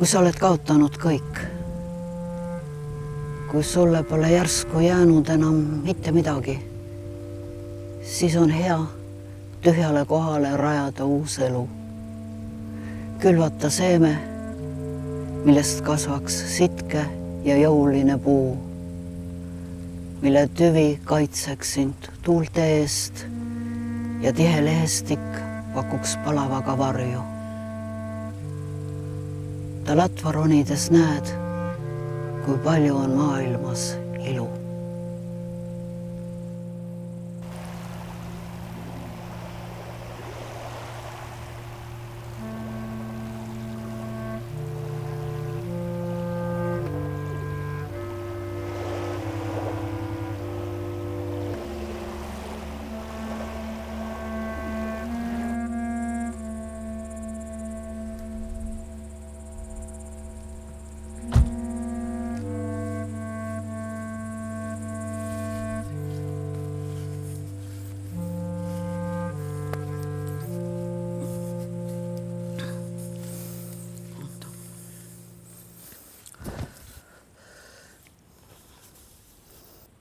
Kui sa oled kaotanud kõik, kui sulle pole järsku jäänud enam mitte midagi, siis on hea tühjale kohale rajada uus elu. Külvata seeme, millest kasvaks sitke ja jõuline puu, mille tüvi kaitseks sind tuulte eest ja tihe lehestik pakuks palavaga varju. Ta latva ronides näed, kui palju on maailmas ilu.